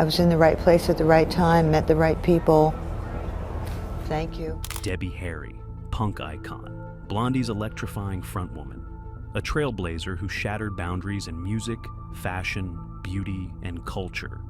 I was in the right place at the right time, met the right people. Thank you. Debbie Harry, punk icon, Blondie's electrifying frontwoman, a trailblazer who shattered boundaries in music, fashion, beauty, and culture.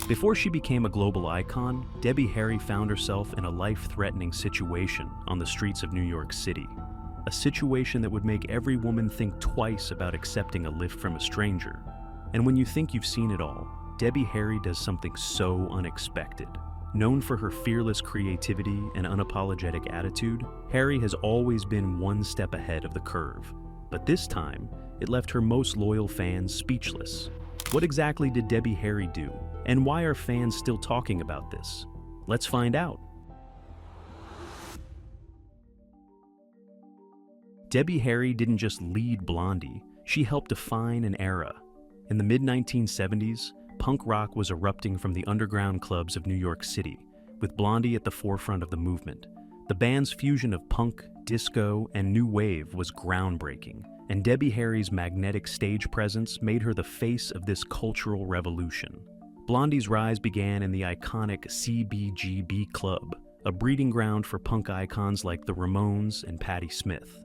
Before she became a global icon, Debbie Harry found herself in a life-threatening situation on the streets of New York City. A situation that would make every woman think twice about accepting a lift from a stranger. And when you think you've seen it all, Debbie Harry does something so unexpected. Known for her fearless creativity and unapologetic attitude, Harry has always been one step ahead of the curve. But this time, it left her most loyal fans speechless. What exactly did Debbie Harry do? And why are fans still talking about this? Let's find out. Debbie Harry didn't just lead Blondie, she helped define an era. In the mid-1970s, punk rock was erupting from the underground clubs of New York City, with Blondie at the forefront of the movement. The band's fusion of punk, disco, and new wave was groundbreaking, and Debbie Harry's magnetic stage presence made her the face of this cultural revolution. Blondie's rise began in the iconic CBGB Club, a breeding ground for punk icons like the Ramones and Patti Smith.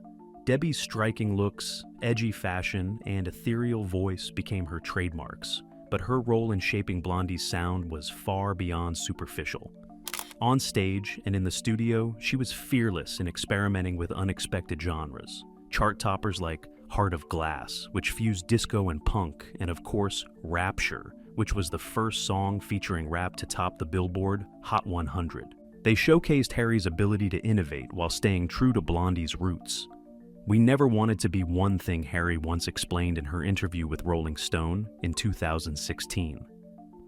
Debbie's striking looks, edgy fashion, and ethereal voice became her trademarks, but her role in shaping Blondie's sound was far beyond superficial. On stage and in the studio, she was fearless in experimenting with unexpected genres. Chart toppers like Heart of Glass, which fused disco and punk, and of course, Rapture, which was the first song featuring rap to top the Billboard Hot 100. They showcased Harry's ability to innovate while staying true to Blondie's roots. "We never wanted to be one thing," Harry once explained in her interview with Rolling Stone in 2016.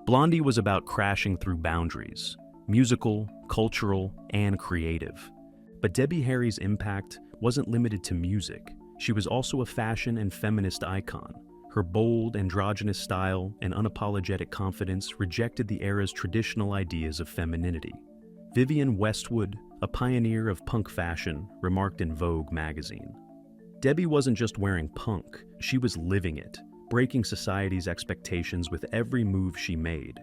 Blondie was about crashing through boundaries, musical, cultural, and creative. But Debbie Harry's impact wasn't limited to music. She was also a fashion and feminist icon. Her bold, androgynous style and unapologetic confidence rejected the era's traditional ideas of femininity. Vivienne Westwood, a pioneer of punk fashion, remarked in Vogue magazine, "Debbie wasn't just wearing punk, she was living it, breaking society's expectations with every move she made."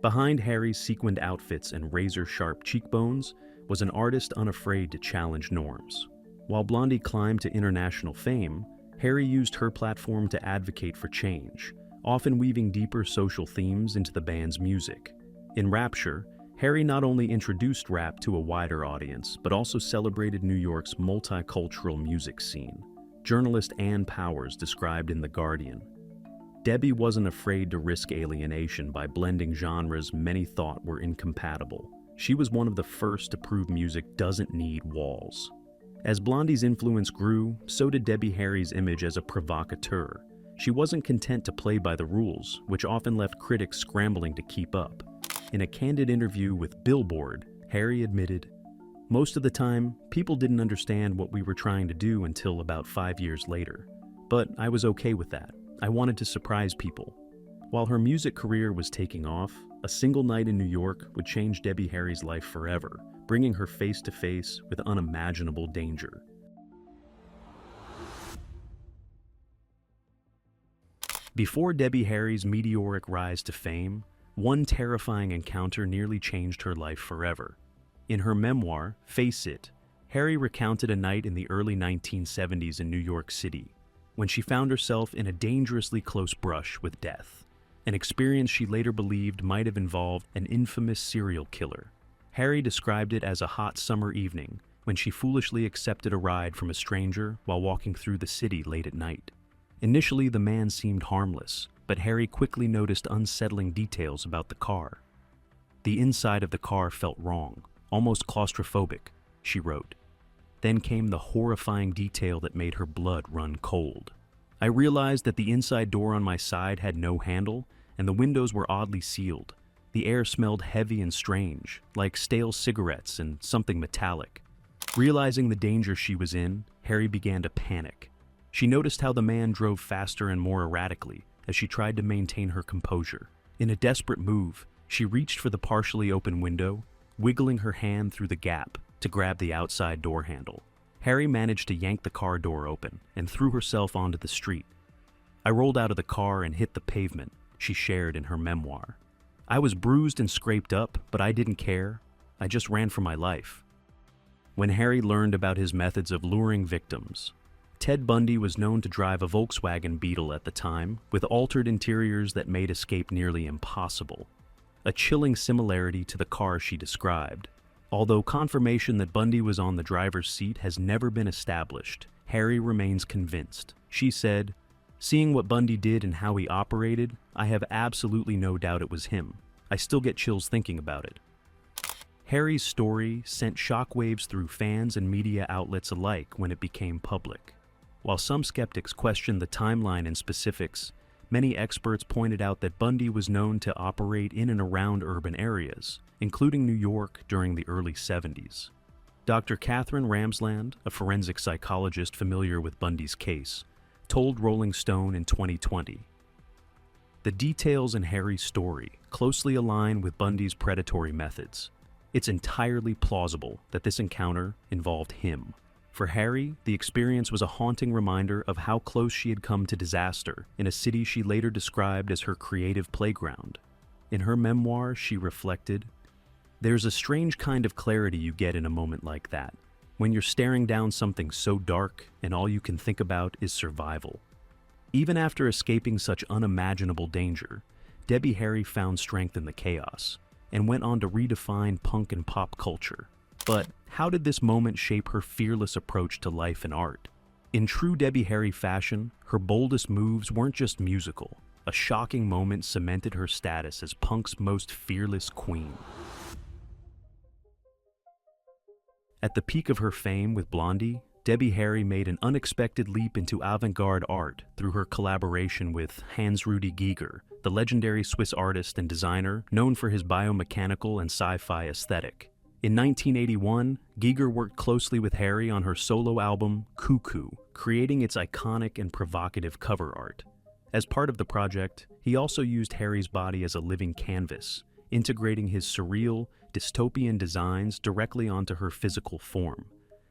Behind Harry's sequined outfits and razor-sharp cheekbones was an artist unafraid to challenge norms. While Blondie climbed to international fame, Harry used her platform to advocate for change, often weaving deeper social themes into the band's music. In Rapture, Harry not only introduced rap to a wider audience, but also celebrated New York's multicultural music scene. Journalist Ann Powers described in The Guardian, "Debbie wasn't afraid to risk alienation by blending genres many thought were incompatible. She was one of the first to prove music doesn't need walls." As Blondie's influence grew, so did Debbie Harry's image as a provocateur. She wasn't content to play by the rules, which often left critics scrambling to keep up. In a candid interview with Billboard, Harry admitted, "Most of the time, people didn't understand what we were trying to do until about 5 years later. But I was okay with that. I wanted to surprise people." While her music career was taking off, a single night in New York would change Debbie Harry's life forever, bringing her face to face with unimaginable danger. Before Debbie Harry's meteoric rise to fame, one terrifying encounter nearly changed her life forever. In her memoir, Face It, Harry recounted a night in the early 1970s in New York City, when she found herself in a dangerously close brush with death, an experience she later believed might have involved an infamous serial killer. Harry described it as a hot summer evening when she foolishly accepted a ride from a stranger while walking through the city late at night. Initially, the man seemed harmless, but Harry quickly noticed unsettling details about the car. "The inside of the car felt wrong, almost claustrophobic," she wrote. Then came the horrifying detail that made her blood run cold. "I realized that the inside door on my side had no handle, and the windows were oddly sealed. The air smelled heavy and strange, like stale cigarettes and something metallic." Realizing the danger she was in, Harry began to panic. She noticed how the man drove faster and more erratically as she tried to maintain her composure. In a desperate move, she reached for the partially open window, wiggling her hand through the gap to grab the outside door handle. Harry managed to yank the car door open and threw herself onto the street. "I rolled out of the car and hit the pavement," she shared in her memoir. I was bruised and scraped up, but I didn't care. I just ran for my life. When Harry learned about his methods of luring victims, Ted Bundy was known to drive a Volkswagen Beetle at the time, with altered interiors that made escape nearly impossible. A chilling similarity to the car she described. Although confirmation that Bundy was on the driver's seat has never been established, Harry remains convinced. She said, "Seeing what Bundy did and how he operated, I have absolutely no doubt it was him. I still get chills thinking about it." Harry's story sent shockwaves through fans and media outlets alike when it became public. While some skeptics questioned the timeline and specifics, many experts pointed out that Bundy was known to operate in and around urban areas, including New York during the early 70s. Dr. Catherine Ramsland, a forensic psychologist familiar with Bundy's case, told Rolling Stone in 2020, "The details in Harry's story closely align with Bundy's predatory methods. It's entirely plausible that this encounter involved him." For Harry, the experience was a haunting reminder of how close she had come to disaster in a city she later described as her creative playground. In her memoir, she reflected, "There's a strange kind of clarity you get in a moment like that, when you're staring down something so dark and all you can think about is survival." Even after escaping such unimaginable danger, Debbie Harry found strength in the chaos and went on to redefine punk and pop culture. But how did this moment shape her fearless approach to life and art? In true Debbie Harry fashion, her boldest moves weren't just musical. A shocking moment cemented her status as punk's most fearless queen. At the peak of her fame with Blondie, Debbie Harry made an unexpected leap into avant-garde art through her collaboration with Hans-Rudi Giger, the legendary Swiss artist and designer known for his biomechanical and sci-fi aesthetic. In 1981, Giger worked closely with Harry on her solo album, Cuckoo, creating its iconic and provocative cover art. As part of the project, he also used Harry's body as a living canvas, integrating his surreal, dystopian designs directly onto her physical form.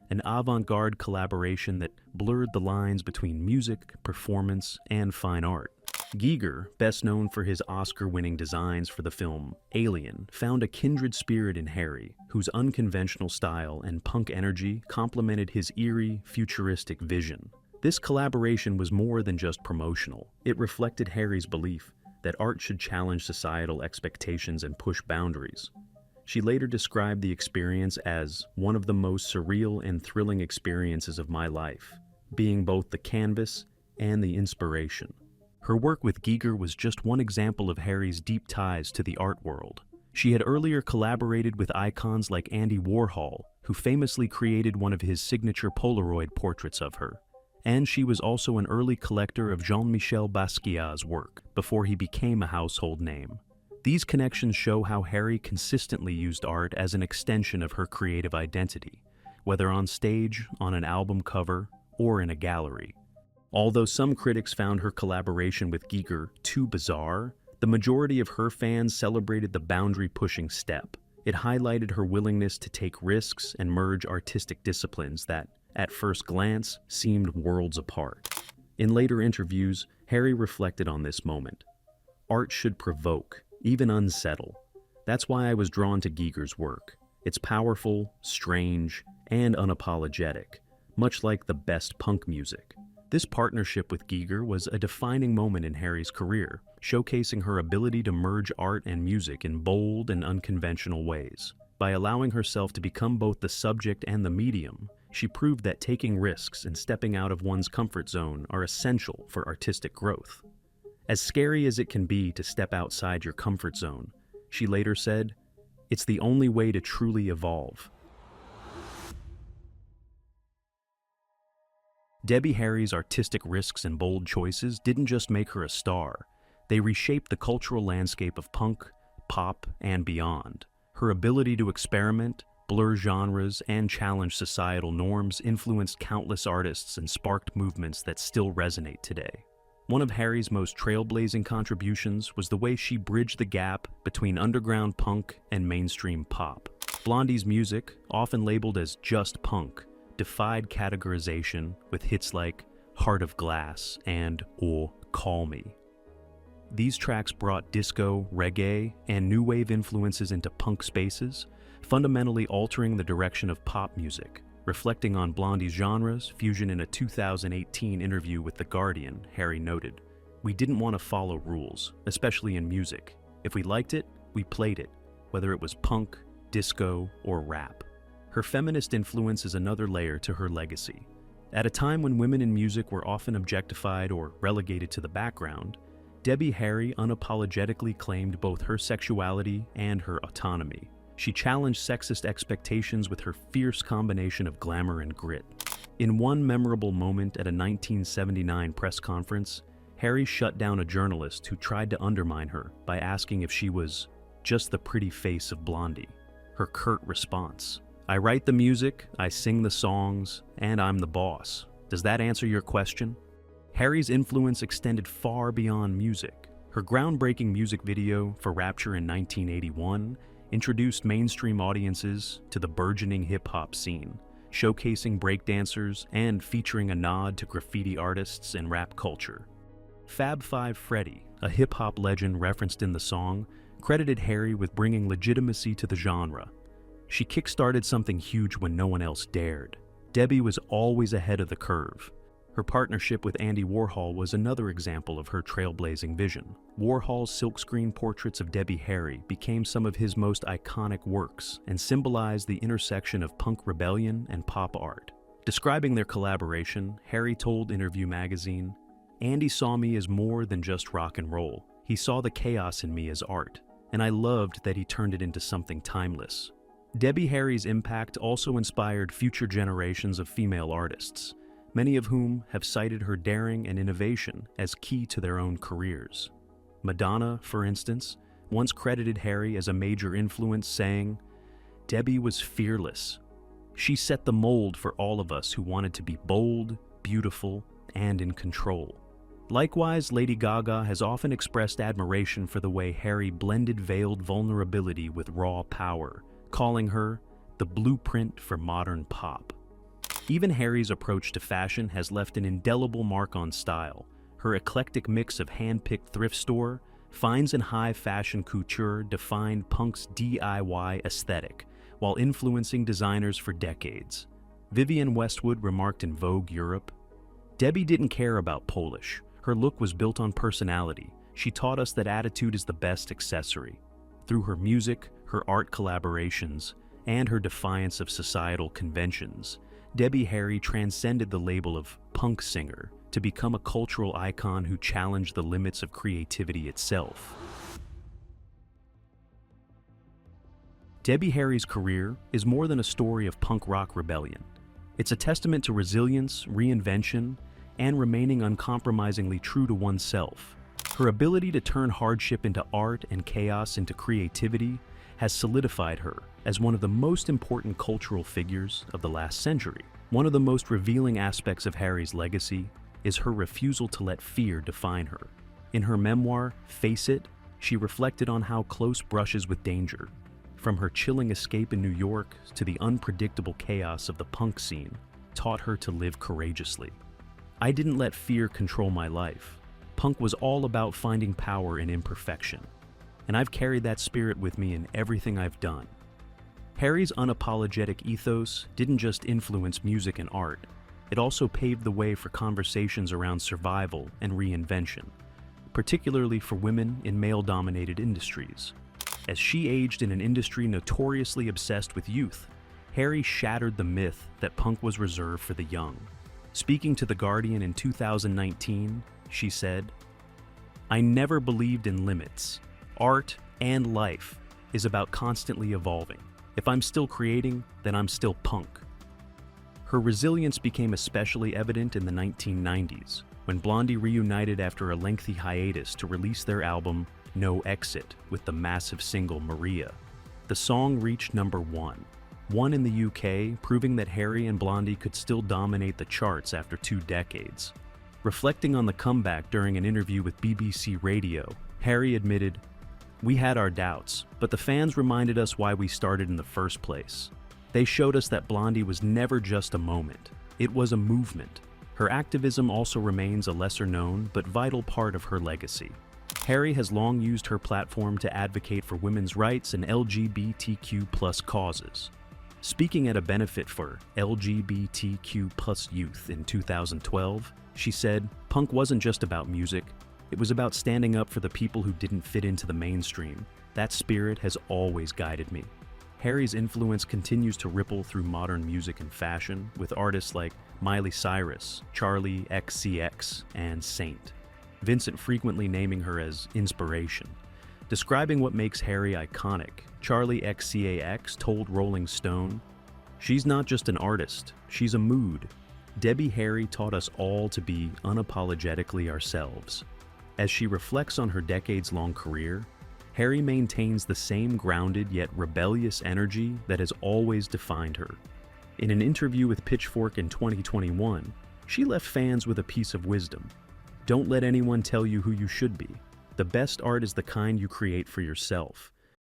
An avant-garde collaboration that blurred the lines between music, performance, and fine art. Giger, best known for his Oscar-winning designs for the film Alien, found a kindred spirit in Harry, whose unconventional style and punk energy complemented his eerie, futuristic vision. This collaboration was more than just promotional. It reflected Harry's belief that art should challenge societal expectations and push boundaries. She later described the experience as one of the most surreal and thrilling experiences of my life, being both the canvas and the inspiration. Her work with Giger was just one example of Harry's deep ties to the art world. She had earlier collaborated with icons like Andy Warhol, who famously created one of his signature Polaroid portraits of her. And she was also an early collector of Jean-Michel Basquiat's work before he became a household name. These connections show how Harry consistently used art as an extension of her creative identity, whether on stage, on an album cover, or in a gallery. Although some critics found her collaboration with Giger too bizarre, the majority of her fans celebrated the boundary-pushing step. It highlighted her willingness to take risks and merge artistic disciplines that, at first glance, seemed worlds apart. In later interviews, Harry reflected on this moment. "Art should provoke, even unsettle. That's why I was drawn to Giger's work. It's powerful, strange, and unapologetic, much like the best punk music." This partnership with Giger was a defining moment in Harry's career, showcasing her ability to merge art and music in bold and unconventional ways. By allowing herself to become both the subject and the medium, she proved that taking risks and stepping out of one's comfort zone are essential for artistic growth. As scary as it can be to step outside your comfort zone, she later said, "It's the only way to truly evolve." Debbie Harry's artistic risks and bold choices didn't just make her a star, they reshaped the cultural landscape of punk, pop, and beyond. Her ability to experiment, blur genres, and challenge societal norms influenced countless artists and sparked movements that still resonate today. One of Harry's most trailblazing contributions was the way she bridged the gap between underground punk and mainstream pop. Blondie's music, often labeled as just punk, defied categorization with hits like Heart of Glass and Oh, Call Me. These tracks brought disco, reggae, and new wave influences into punk spaces, fundamentally altering the direction of pop music. Reflecting on Blondie's genres fusion in a 2018 interview with The Guardian, Harry noted, "We didn't want to follow rules, especially in music. If we liked it, we played it, whether it was punk, disco, or rap." Her feminist influence is another layer to her legacy. At a time when women in music were often objectified or relegated to the background, Debbie Harry unapologetically claimed both her sexuality and her autonomy. She challenged sexist expectations with her fierce combination of glamour and grit. In one memorable moment at a 1979 press conference, Harry shut down a journalist who tried to undermine her by asking if she was just the pretty face of Blondie. Her curt response, "I write the music, I sing the songs, and I'm the boss. Does that answer your question?" Harry's influence extended far beyond music. Her groundbreaking music video for Rapture in 1981 introduced mainstream audiences to the burgeoning hip-hop scene, showcasing breakdancers and featuring a nod to graffiti artists and rap culture. Fab Five Freddy, a hip-hop legend referenced in the song, credited Harry with bringing legitimacy to the genre. She kickstarted something huge when no one else dared. Debbie was always ahead of the curve. Her partnership with Andy Warhol was another example of her trailblazing vision. Warhol's silkscreen portraits of Debbie Harry became some of his most iconic works and symbolized the intersection of punk rebellion and pop art. Describing their collaboration, Harry told Interview magazine, "Andy saw me as more than just rock and roll. He saw the chaos in me as art, and I loved that he turned it into something timeless." Debbie Harry's impact also inspired future generations of female artists, many of whom have cited her daring and innovation as key to their own careers. Madonna, for instance, once credited Harry as a major influence, saying, "Debbie was fearless. She set the mold for all of us who wanted to be bold, beautiful, and in control." Likewise, Lady Gaga has often expressed admiration for the way Harry blended veiled vulnerability with raw power, calling her the blueprint for modern pop. Even Harry's approach to fashion has left an indelible mark on style. Her eclectic mix of hand-picked thrift store, finds and high fashion couture defined punk's DIY aesthetic, while influencing designers for decades. Vivienne Westwood remarked in Vogue Europe, "Debbie didn't care about polish. Her look was built on personality. She taught us that attitude is the best accessory." Through her music, her art collaborations, and her defiance of societal conventions, Debbie Harry transcended the label of punk singer to become a cultural icon who challenged the limits of creativity itself. Debbie Harry's career is more than a story of punk rock rebellion. It's a testament to resilience, reinvention, and remaining uncompromisingly true to oneself. Her ability to turn hardship into art and chaos into creativity has solidified her as one of the most important cultural figures of the last century. One of the most revealing aspects of Harry's legacy is her refusal to let fear define her. In her memoir, Face It, she reflected on how close brushes with danger, from her chilling escape in New York to the unpredictable chaos of the punk scene, taught her to live courageously. "I didn't let fear control my life. Punk was all about finding power in imperfection, and I've carried that spirit with me in everything I've done." Harry's unapologetic ethos didn't just influence music and art, it also paved the way for conversations around survival and reinvention, particularly for women in male-dominated industries. As she aged in an industry notoriously obsessed with youth, Harry shattered the myth that punk was reserved for the young. Speaking to The Guardian in 2019, she said, "I never believed in limits. Art and life is about constantly evolving. If I'm still creating, then I'm still punk." Her resilience became especially evident in the 1990s, when Blondie reunited after a lengthy hiatus to release their album No Exit with the massive single Maria. The song reached #1 in the UK, proving that Harry and Blondie could still dominate the charts after 2 decades. Reflecting on the comeback during an interview with BBC Radio, Harry admitted, "We had our doubts, but the fans reminded us why we started in the first place. They showed us that Blondie was never just a moment, it was a movement." Her activism also remains a lesser-known but vital part of her legacy. Harry has long used her platform to advocate for women's rights and LGBTQ+ causes. Speaking at a benefit for LGBTQ+ youth in 2012, she said, "Punk wasn't just about music. It was about standing up for the people who didn't fit into the mainstream. That spirit has always guided me." Harry's influence continues to ripple through modern music and fashion, with artists like Miley Cyrus, Charlie XCX, and Saint. Vincent frequently naming her as inspiration. Describing what makes Harry iconic, Charlie XCX told Rolling Stone, "She's not just an artist, she's a mood. Debbie Harry taught us all to be unapologetically ourselves." As she reflects on her decades-long career, Harry maintains the same grounded yet rebellious energy that has always defined her. In an interview with Pitchfork in 2021, she left fans with a piece of wisdom. "Don't let anyone tell you who you should be. The best art is the kind you create for yourself.